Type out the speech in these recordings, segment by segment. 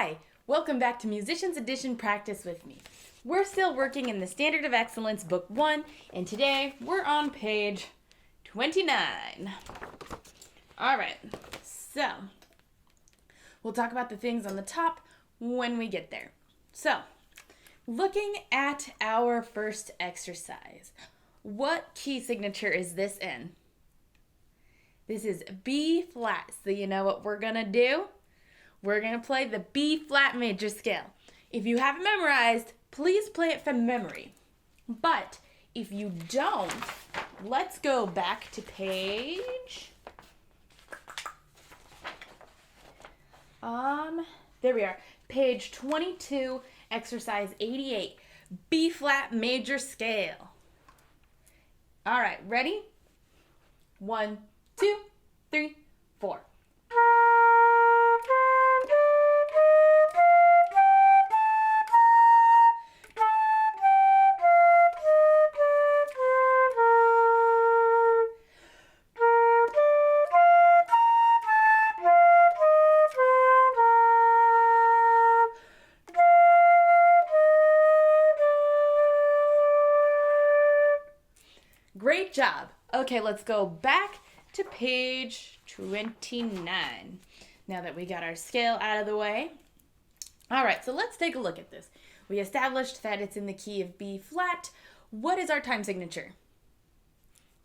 Hi, welcome back to Musicians Edition Practice with me. We're still working in the Standard of Excellence Book 1, and today we're on page 29. Alright, so we'll talk about the things on the top when we get there. So, looking at our first exercise, what key signature is this in? This is B flat, so you know what we're going to do? We're going to play the B flat major scale. If you have it memorized, please play it from memory. But if you don't, let's go back to page... there we are. Page 22, exercise 88, B flat major scale. All right, ready? 1, 2, 3, 4. Great job. Okay, let's go back to page 29. Now that we got our scale out of the way. All right, so let's take a look at this. We established that it's in the key of B flat. What is our time signature?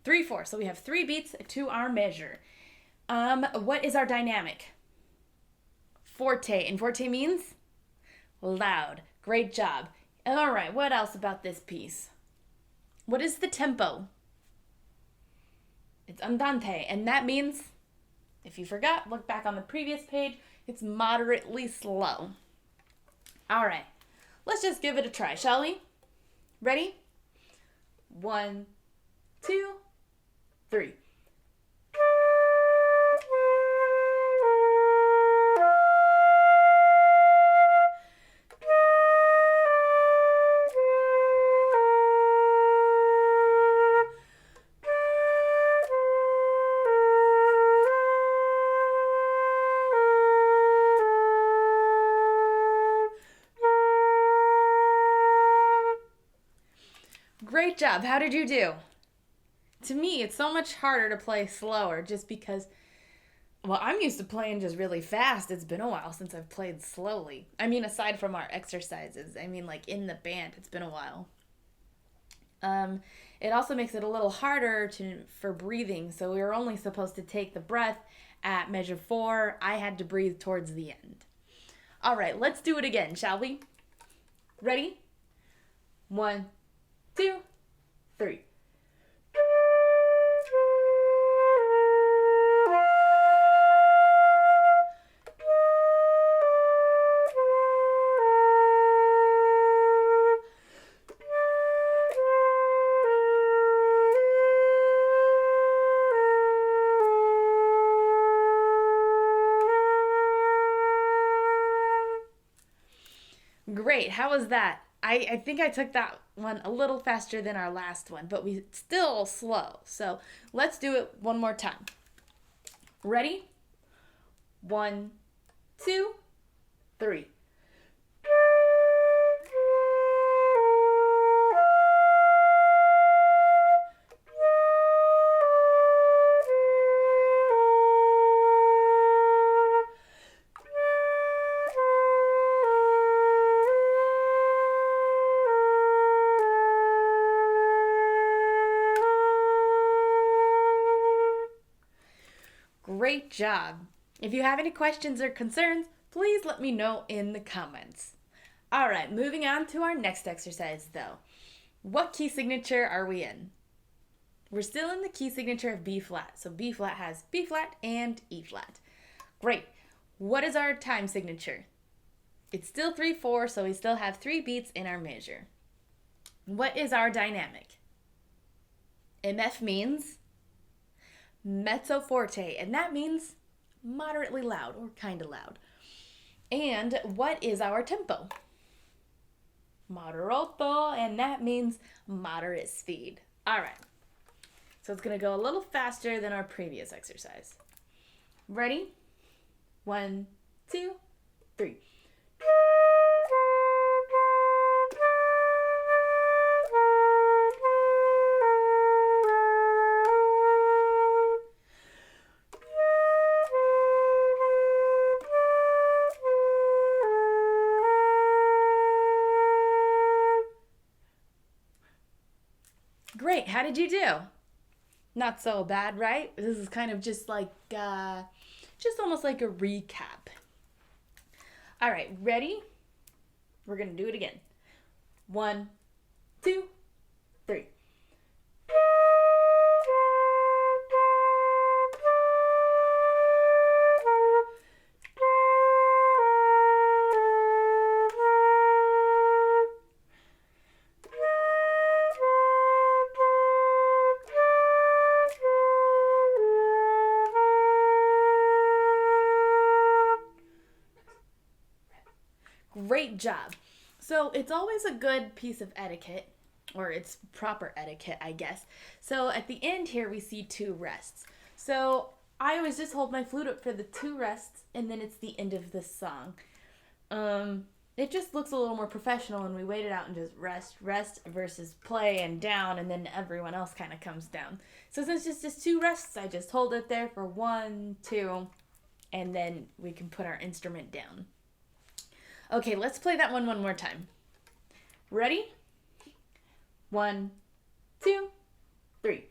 3/4. So we have 3 beats to our measure. What is our dynamic? Forte. And forte means loud. Great job. All right, what else about this piece? What is the tempo? It's andante, and that means, if you forgot, look back on the previous page, it's moderately slow. All right, let's just give it a try, shall we? Ready? 1, 2, 3. Great job. How did you do? To me, it's so much harder to play slower just because, well, I'm used to playing just really fast. It's been a while since I've played slowly. I mean, aside from our exercises. I mean, like in the band, it's been a while. It also makes it a little harder for breathing. So we were only supposed to take the breath at measure 4. I had to breathe towards the end. All right, let's do it again, shall we? Ready? 1, 2, 3. Great. How was that? I think I took that one a little faster than our last one, but we still slow. So let's do it one more time. Ready? 1, 2, 3. Great job. If you have any questions or concerns, please let me know in the comments. All right, moving on to our next exercise though. What key signature are we in? We're still in the key signature of B flat. So B flat has B flat and E flat. Great. What is our time signature? It's still 3/4, so we still have 3 beats in our measure. What is our dynamic? MF means mezzo forte, and that means moderately loud or kind of loud. And what is our tempo? Moderato, and that means moderate speed. All right, so it's going to go a little faster than our previous exercise. Ready? 1, 2, 3. Great. How did you do? Not so bad, right? This is kind of just like, just almost like a recap. All right, ready? We're going to do it again. 1, 2, 3. Great job. So it's always a good piece of etiquette, or it's proper etiquette, I guess. So at the end here, we see 2 rests. So I always just hold my flute up for the 2 rests, and then it's the end of the song. It just looks a little more professional when we wait it out and just rest versus play and down, and then everyone else kind of comes down. So since it's just 2 rests, I just hold it there for 1, 2, and then we can put our instrument down. Okay, let's play that one more time. Ready? 1, 2, 3.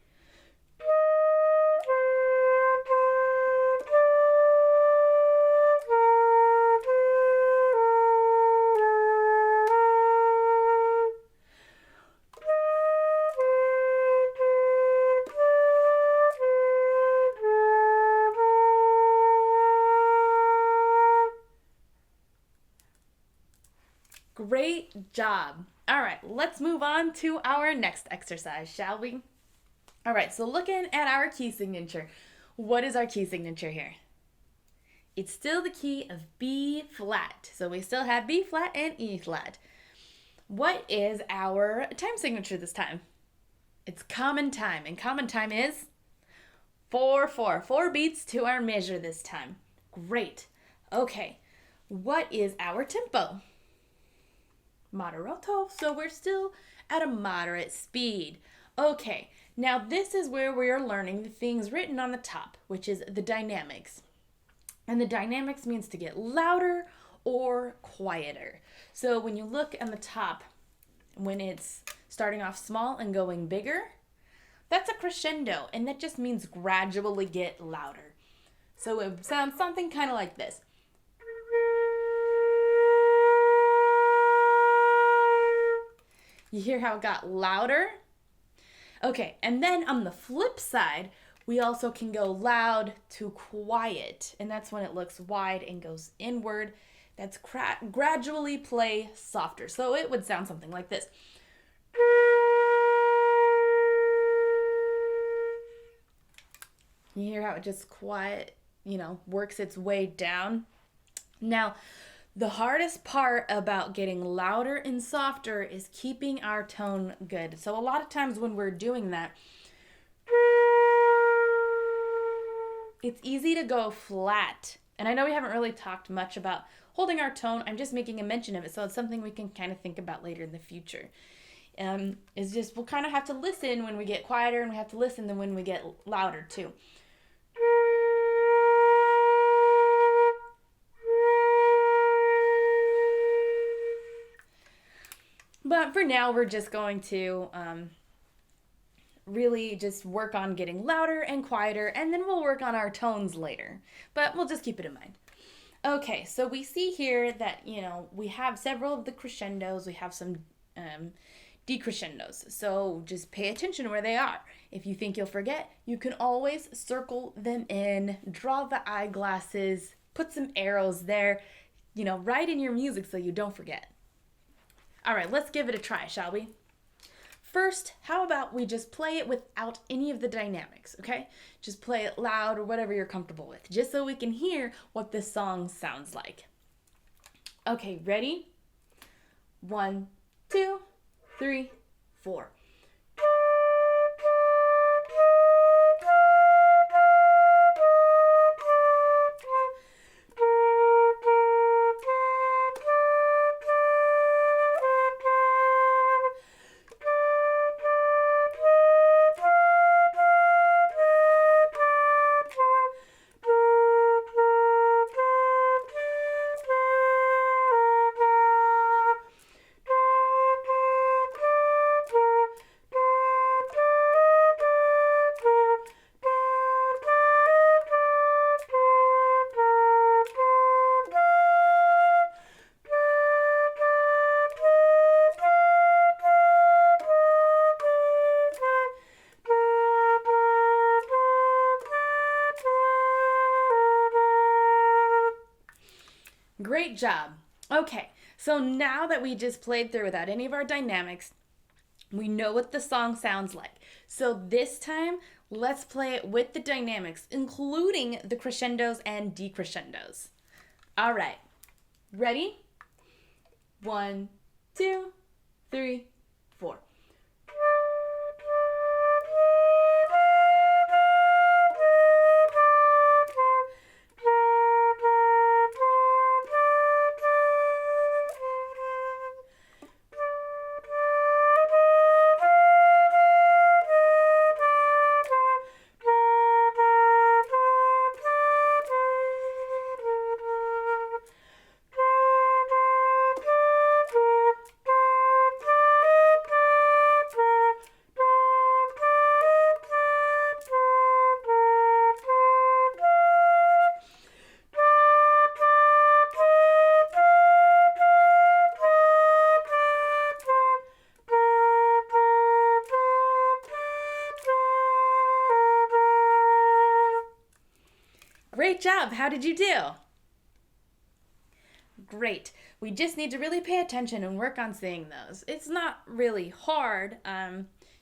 Great job. All right, let's move on to our next exercise, shall we? All right, so looking at our key signature, what is our key signature here? It's still the key of B flat. So we still have B flat and E flat. What is our time signature this time? It's common time, and common time is 4/4. 4 beats to our measure this time. Great. Okay, what is our tempo? Moderato, so we're still at a moderate speed. Okay, now this is where we are learning the things written on the top, which is the dynamics. And the dynamics means to get louder or quieter. So when you look on the top, when it's starting off small and going bigger, that's a crescendo, and that just means gradually get louder. So it sounds something kind of like this. You hear how it got louder? Okay, and then on the flip side, we also can go loud to quiet, and that's when it looks wide and goes inward. That's gradually play softer. So it would sound something like this. You hear how it just quiet, works its way down? Now, the hardest part about getting louder and softer is keeping our tone good. So a lot of times when we're doing that, it's easy to go flat. And I know we haven't really talked much about holding our tone. I'm just making a mention of it, so it's something we can kind of think about later in the future. It's just we'll kind of have to listen when we get quieter, and we have to listen then when we get louder too. But for now, we're just going to really just work on getting louder and quieter, and then we'll work on our tones later. But we'll just keep it in mind. Okay, so we see here that, we have several of the crescendos. We have some decrescendos. So just pay attention where they are. If you think you'll forget, you can always circle them in, draw the eyeglasses, put some arrows there, write in your music so you don't forget. All right, let's give it a try, shall we? First, how about we just play it without any of the dynamics, okay? Just play it loud or whatever you're comfortable with, just so we can hear what this song sounds like. Okay, ready? 1, 2, 3, 4. Great job. Okay, so now that we just played through without any of our dynamics, we know what the song sounds like. So this time, let's play it with the dynamics, including the crescendos and decrescendos. All right, ready? 1, 2, 3, 4. Great job. How did you do? Great. We just need to really pay attention and work on saying those. It's not really hard.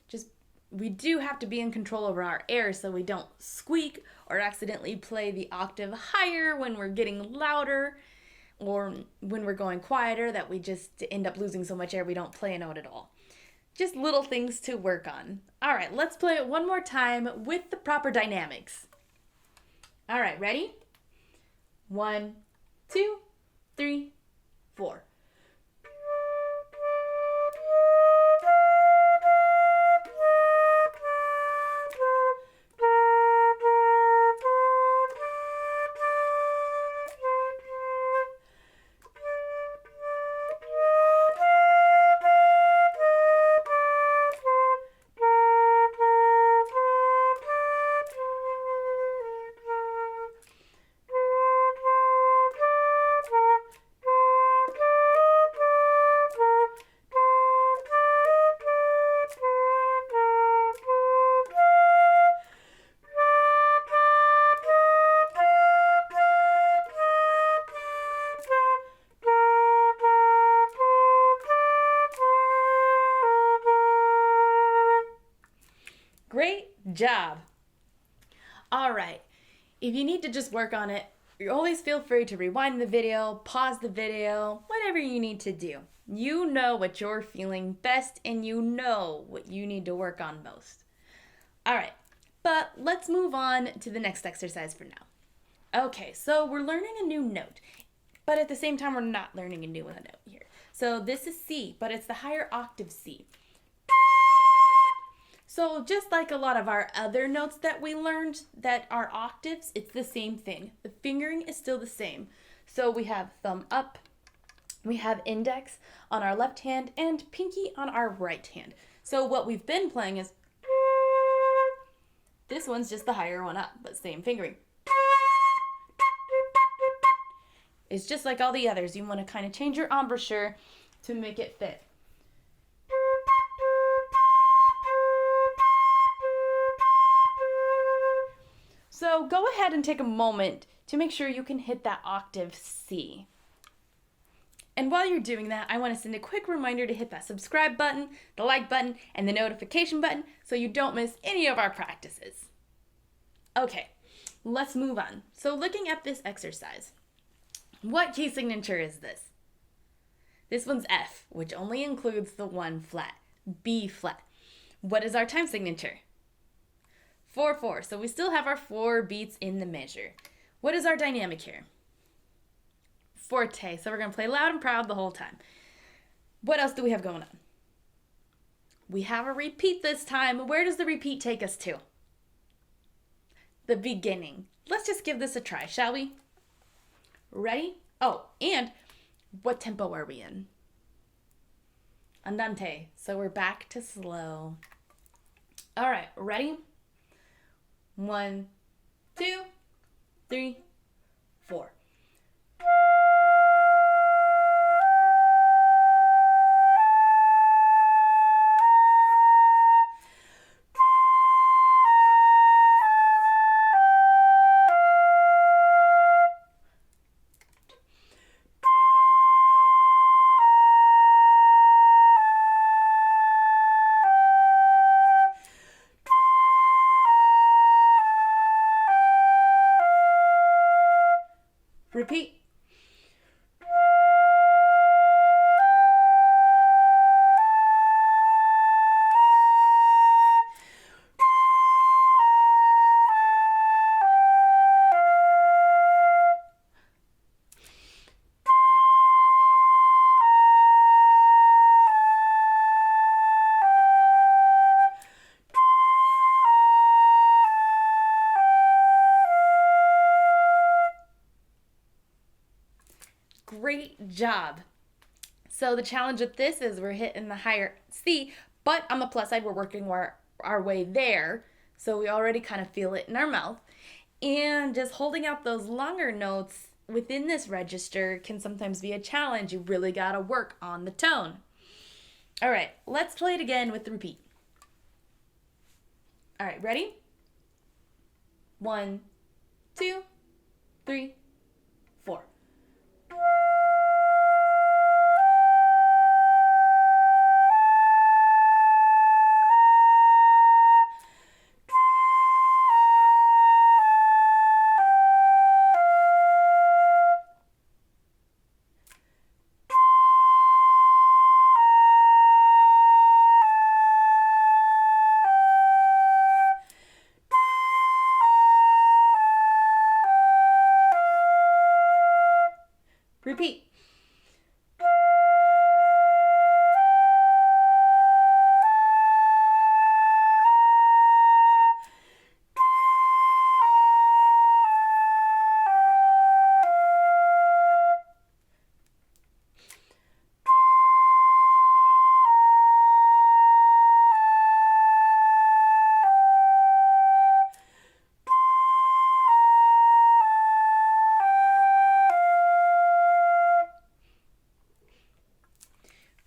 Just we do have to be in control over our air so we don't squeak or accidentally play the octave higher when we're getting louder or when we're going quieter that we just end up losing so much air we don't play a note at all. Just little things to work on. All right, let's play it one more time with the proper dynamics. All right, ready? 1, 2, 3, 4. Great job. All right, if you need to just work on it, you always feel free to rewind the video, pause the video, whatever you need to do. You know what you're feeling best and you know what you need to work on most. All right, but let's move on to the next exercise for now. Okay, so we're learning a new note, but at the same time, we're not learning a new note here. So this is C, but it's the higher octave C. So just like a lot of our other notes that we learned that are octaves, it's the same thing. The fingering is still the same. So we have thumb up, we have index on our left hand, and pinky on our right hand. So what we've been playing is, this one's just the higher one up, but same fingering. It's just like all the others. You want to kind of change your embouchure to make it fit. So go ahead and take a moment to make sure you can hit that octave C. And while you're doing that, I want to send a quick reminder to hit that subscribe button, the like button, and the notification button so you don't miss any of our practices. Okay, let's move on. So looking at this exercise, what key signature is this? This one's F, which only includes the one flat, B flat. What is our time signature? 4/4, so we still have our 4 beats in the measure. What is our dynamic here? Forte, so we're gonna play loud and proud the whole time. What else do we have going on? We have a repeat this time. Where does the repeat take us to? The beginning. Let's just give this a try, shall we? Ready? Oh, and what tempo are we in? Andante, so we're back to slow. All right, ready? 1, 2, 3, 4. Great job. So the challenge with this is we're hitting the higher C, but on the plus side, we're working our way there. So we already kind of feel it in our mouth. And just holding out those longer notes within this register can sometimes be a challenge. You really got to work on the tone. All right, let's play it again with the repeat. All right, ready? 1, 2, 3, 4. Repeat.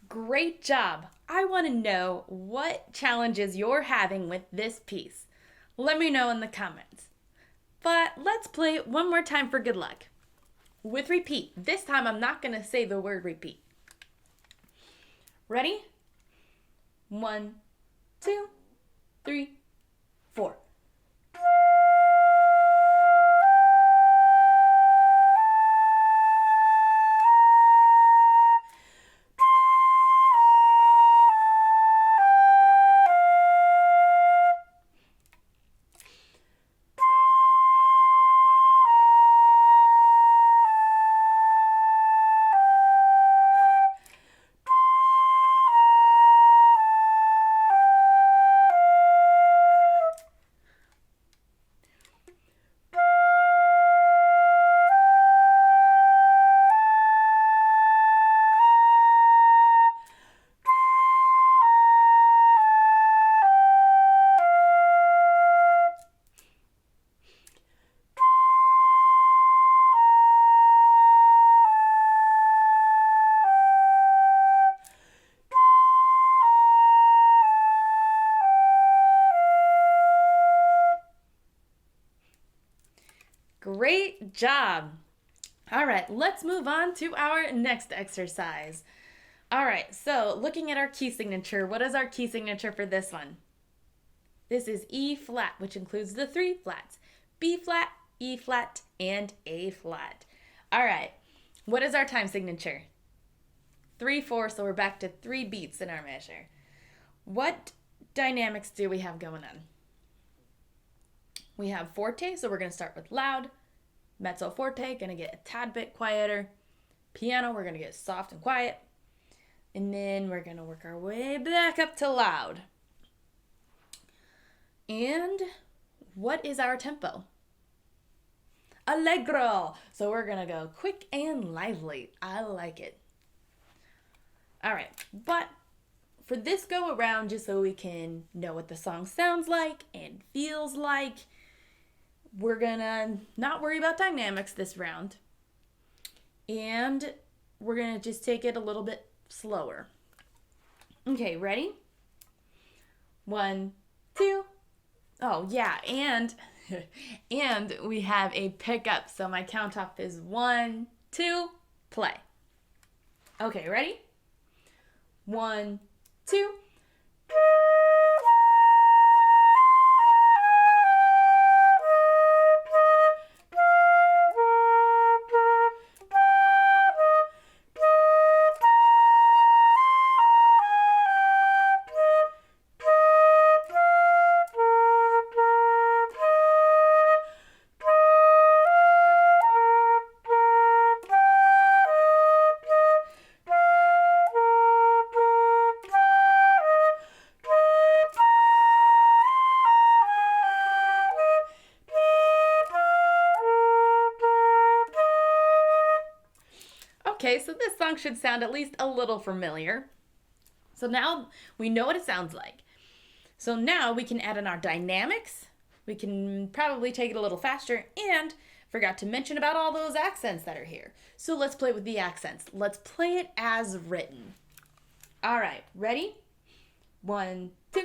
Great job. I want to know what challenges you're having with this piece. Let me know in the comments. But let's play it one more time for good luck. With repeat. This time I'm not going to say the word repeat. Ready? 1, 2, 3, 4. Great job. All right, let's move on to our next exercise. All right, so looking at our key signature, what is our key signature for this one? This is E flat, which includes the 3 flats, B flat, E flat, and A flat. All right, what is our time signature? 3/4, so we're back to 3 beats in our measure. What dynamics do we have going on? We have forte, so we're going to start with loud. Mezzo forte, going to get a tad bit quieter. Piano, we're going to get soft and quiet. And then we're going to work our way back up to loud. And what is our tempo? Allegro. So we're going to go quick and lively. I like it. All right, but for this go around, just so we can know what the song sounds like and feels like, we're gonna not worry about dynamics this round. And we're gonna just take it a little bit slower. Okay, ready? 1, 2. Oh yeah, and we have a pickup. So my count off is 1, 2, play. Okay, ready? 1, 2. Okay, so this song should sound at least a little familiar. So now we know what it sounds like. So now we can add in our dynamics. We can probably take it a little faster, and forgot to mention about all those accents that are here. So let's play with the accents. Let's play it as written. All right, ready? 1, 2.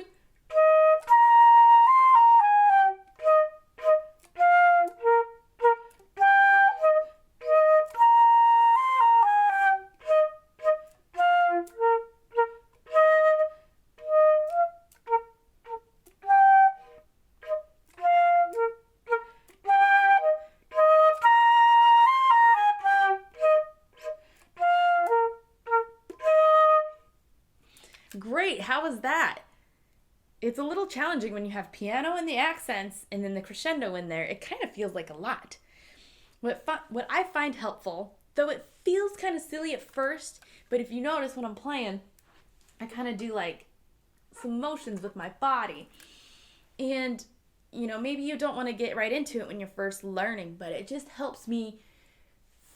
Great, how was that? It's a little challenging when you have piano and the accents and then the crescendo in there. It kind of feels like a lot. What I find helpful, though it feels kind of silly at first, but if you notice when I'm playing, I kind of do like some motions with my body. And, maybe you don't want to get right into it when you're first learning, but it just helps me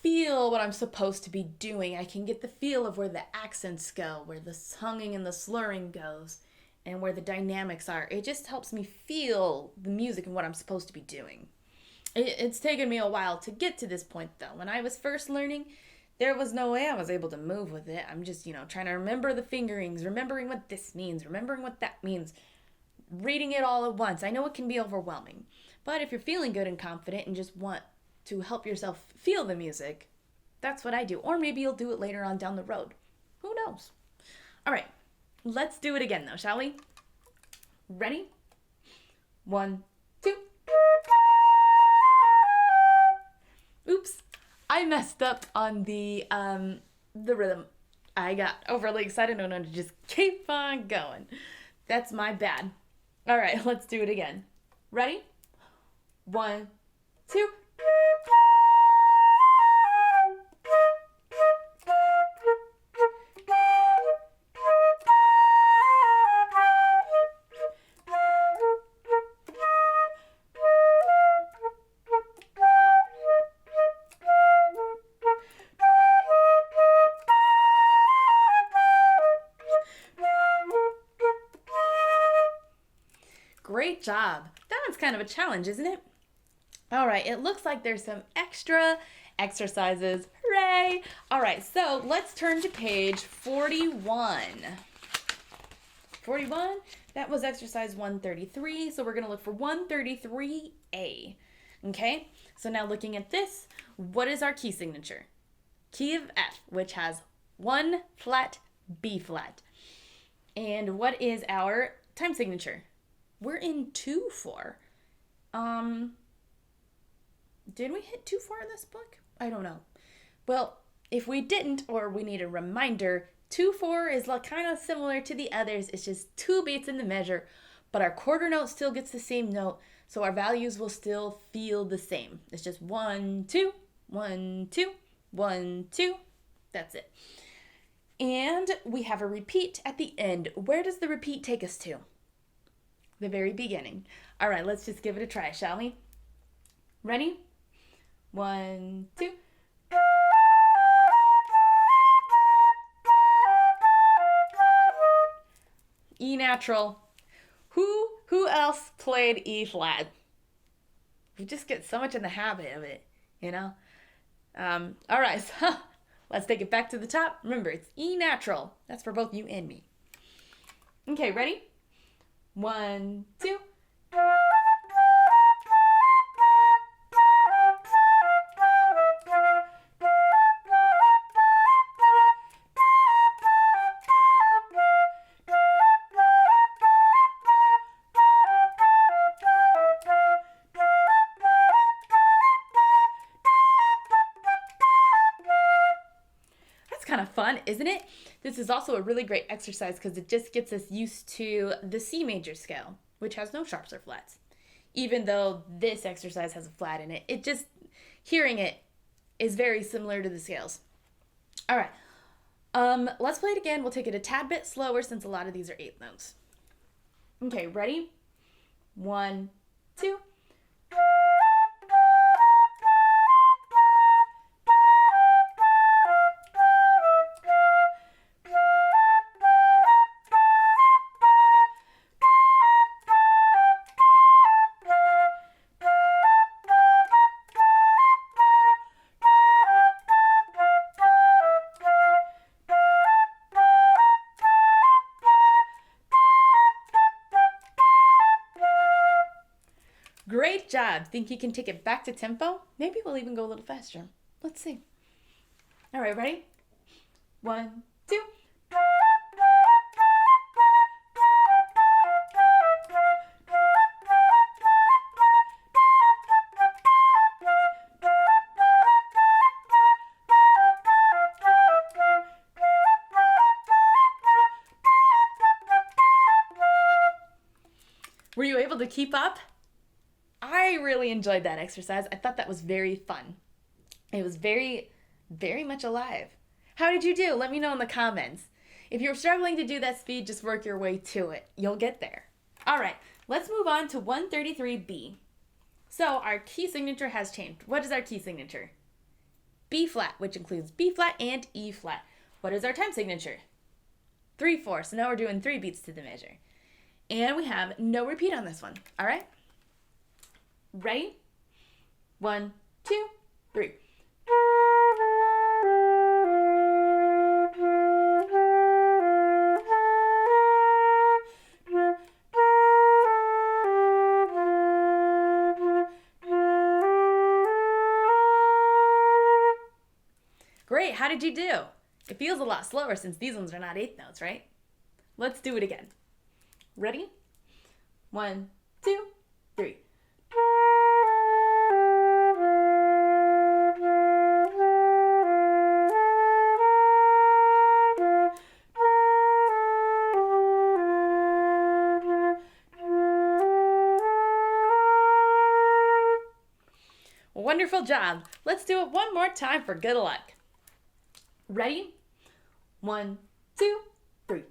feel what I'm supposed to be doing. I can get the feel of where the accents go, where the humming and the slurring goes, and where the dynamics are. It just helps me feel the music and what I'm supposed to be doing. It's taken me a while to get to this point, though. When I was first learning, there was no way I was able to move with it. I'm just, trying to remember the fingerings, remembering what this means, remembering what that means, reading it all at once. I know it can be overwhelming, but if you're feeling good and confident and just want to help yourself feel the music, that's what I do. Or maybe you'll do it later on down the road. Who knows? All right, let's do it again though, shall we? Ready? 1, 2. Oops, I messed up on the rhythm. I got overly excited and wanted to just keep on going. That's my bad. All right, let's do it again. Ready? 1, 2. Great job. That one's kind of a challenge, isn't it? All right, it looks like there's some extra exercises. Hooray! All right, so let's turn to page 41. 41, that was exercise 133, so we're going to look for 133A. Okay, so now looking at this, what is our key signature? Key of F, which has 1 flat, B flat. And what is our time signature? We're in 2/4. Did we hit 2/4 in this book? I don't know. Well, if we didn't, or we need a reminder, 2/4 is kind of similar to the others. It's just 2 beats in the measure, but our quarter note still gets the same note, so our values will still feel the same. It's just 1, 2, 1, 2, 1, 2. That's it. And we have a repeat at the end. Where does the repeat take us to? The very beginning. All right, let's just give it a try, shall we? Ready? 1, 2. E natural. Who else played E flat? We just get so much in the habit of it, All right, so let's take it back to the top. Remember, it's E natural. That's for both you and me. Okay, ready? 1, 2. Kind of fun, isn't it? This is also a really great exercise because it just gets us used to the C major scale, which has no sharps or flats. Even though this exercise has a flat in it, hearing it is very similar to the scales. All right, let's play it again. We'll take it a tad bit slower since a lot of these are 8th notes. Okay, ready? 1, 2. job. Think you can take it back to tempo? Maybe we'll even go a little faster. Let's see. All right, ready? 1, 2. Were you able to keep up? I really enjoyed that exercise. I thought that was very fun. It was very, very much alive. How did you do? Let me know in the comments. If you're struggling to do that speed, just work your way to it. You'll get there. All right, let's move on to 133B. So our key signature has changed. What is our key signature? B flat, which includes B flat and E flat. What is our time signature? 3/4. So now we're doing 3 beats to the measure. And we have no repeat on this one. All right? Ready? 1, 2, 3. Great, how did you do? It feels a lot slower since these ones are not 8th notes, right? Let's do it again. Ready? 1, 2, 3. Wonderful job. Let's do it one more time for good luck. Ready? 1, 2, 3.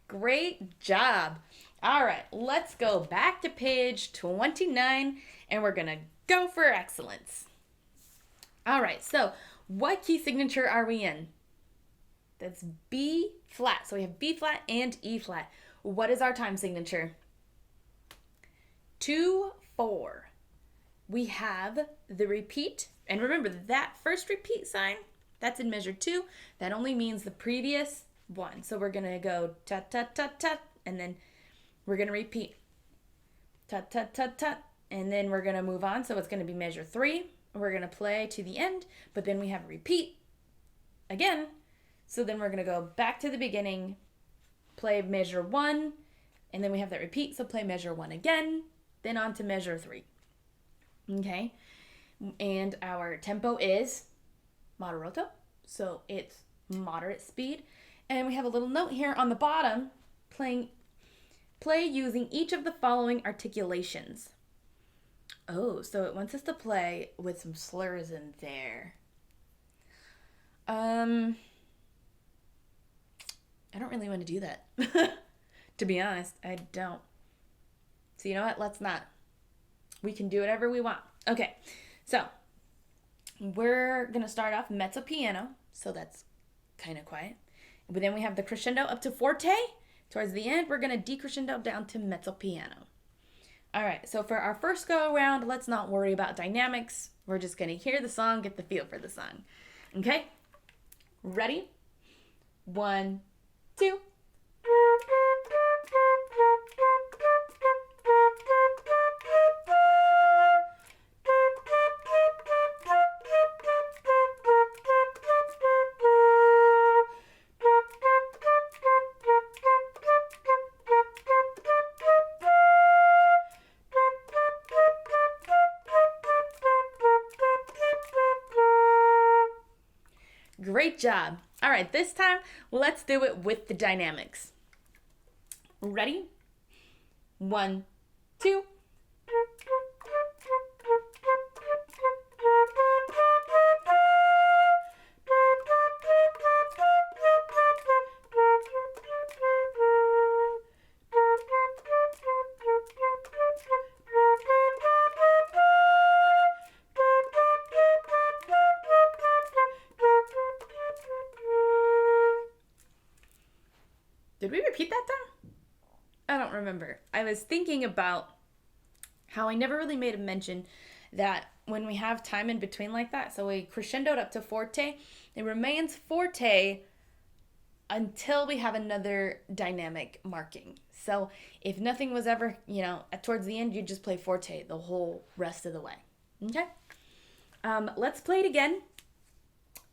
Great job. All right, let's go back to page 29 and we're going to go for excellence. All right, so what key signature are we in? That's B flat. So we have B flat and E flat. What is our time signature? 2/4. We have the repeat. And remember, that first repeat sign, that's in measure 2. That only means the previous one. So we're going to go tut, tut, tut, tut, and then we're going to repeat. Tut, tut, tut, tut, and then we're going to move on. So it's going to be measure 3. We're going to play to the end, but then we have a repeat again. So then we're going to go back to the beginning, play measure 1, and then we have that repeat. So play measure 1 again, then on to measure 3. Okay. And our tempo is moderato. So it's moderate speed. And we have a little note here on the bottom, play using each of the following articulations. Oh, so it wants us to play with some slurs in there. I don't really want to do that. To be honest, I don't. So you know what? Let's not. We can do whatever we want. Okay, so we're going to start off mezzo piano. So that's kind of quiet. But then we have the crescendo up to forte. Towards the end, we're going to decrescendo down to mezzo piano. All right, so for our first go around, let's not worry about dynamics. We're just going to hear the song, get the feel for the song. Okay? Ready? 1, 2. Great job. All right, this time, let's do it with the dynamics. Ready? 1, 2. Did we repeat that time? I don't remember. I was thinking about how I never really made a mention that when we have time in between like that, so we crescendoed up to forte, it remains forte until we have another dynamic marking. So if nothing was ever, towards the end, you just play forte the whole rest of the way. Okay? Let's play it again.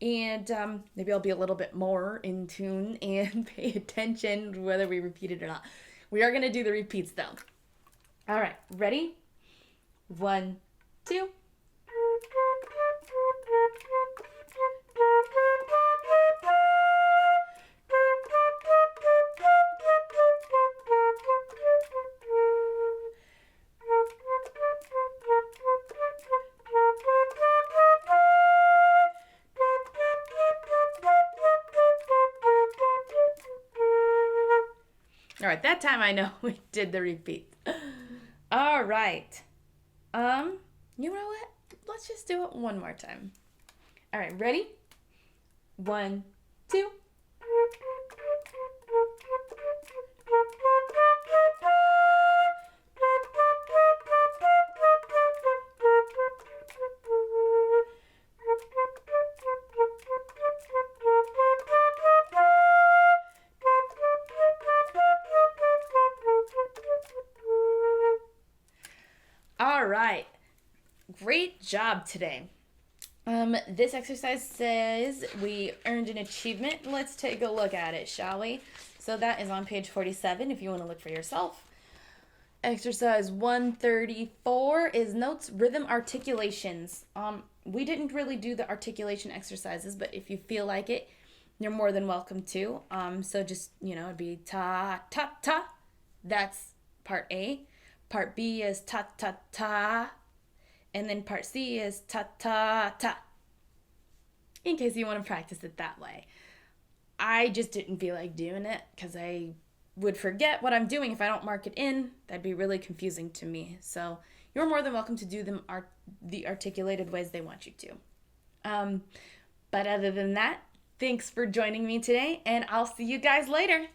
And maybe I'll be a little bit more in tune and pay attention whether we repeat it or not. We are going to do the repeats though. All right, ready? 1, 2. All right, that time I know we did the repeat. All right. You know what? Let's just do it one more time. All right, ready? 1, 2. All right. Great job today. This exercise says we earned an achievement. Let's take a look at it, shall we? So that is on page 47 if you want to look for yourself. Exercise 134 is notes, rhythm, articulations. We didn't really do the articulation exercises, but if you feel like it, you're more than welcome to. So just, it'd be ta, ta, ta. That's part A. Part B is ta, ta, ta. And then part C is ta, ta, ta. In case you want to practice it that way. I just didn't feel like doing it because I would forget what I'm doing if I don't mark it in. That'd be really confusing to me. So you're more than welcome to do them the articulated ways they want you to. But other than that, thanks for joining me today, and I'll see you guys later.